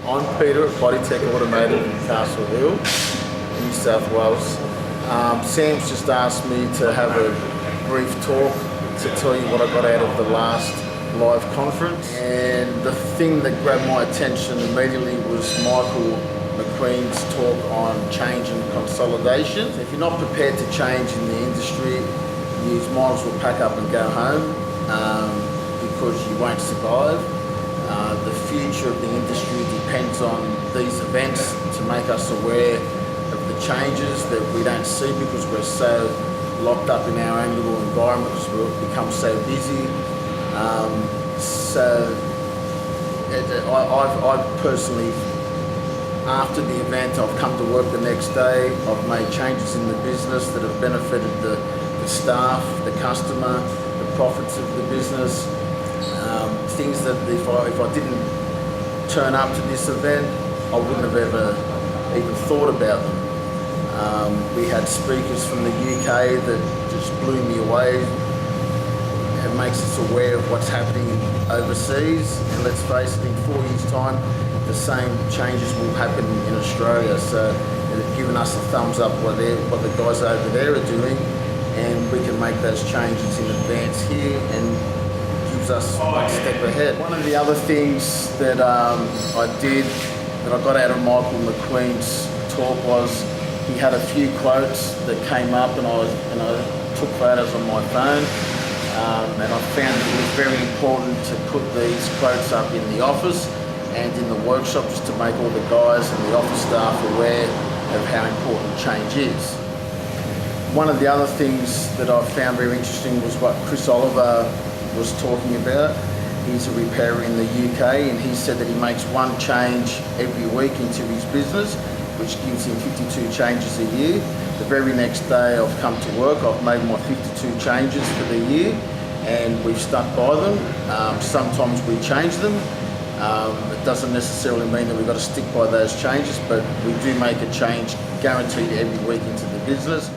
I'm Peter at Bodytech Automotive in Castle Hill, New South Wales. Sam's just asked me to have a brief talk to tell you what I got out of the last live conference. And the thing that grabbed my attention immediately was Michael McQueen's talk on change and consolidation. If you're not prepared to change in the industry, you might as well pack up and go home because you won't survive. The future of the industry depends on these events to make us aware of the changes that we don't see because we're so locked up in our own little environment because we've become so busy. I personally, after the event, I've come to work the next day. I've made changes in the business that have benefited the staff, the customer, the profits of the business. Things that if I didn't turn up to this event, I wouldn't have ever even thought about them. We had speakers from the UK that just blew me away. It makes us aware of what's happening overseas, and let's face it, in 4 years' time, the same changes will happen in Australia. So it's given us a thumbs up what the guys over there are doing, and we can make those changes in advance here and gives us one step ahead. One of the other things that I got out of Michael McQueen's talk was he had a few quotes that came up, and I took photos on my phone, and I found it was very important to put these quotes up in the office and in the workshop just to make all the guys and the office staff aware of how important change is. One of the other things that I found very interesting was what Chris Oliver was talking about. He's a repairer in the UK, and he said that he makes one change every week into his business, which gives him 52 changes a year. The very next day I've come to work, I've made my 52 changes for the year, and we've stuck by them. Sometimes we change them. It doesn't necessarily mean that we've got to stick by those changes, but we do make a change guaranteed every week into the business.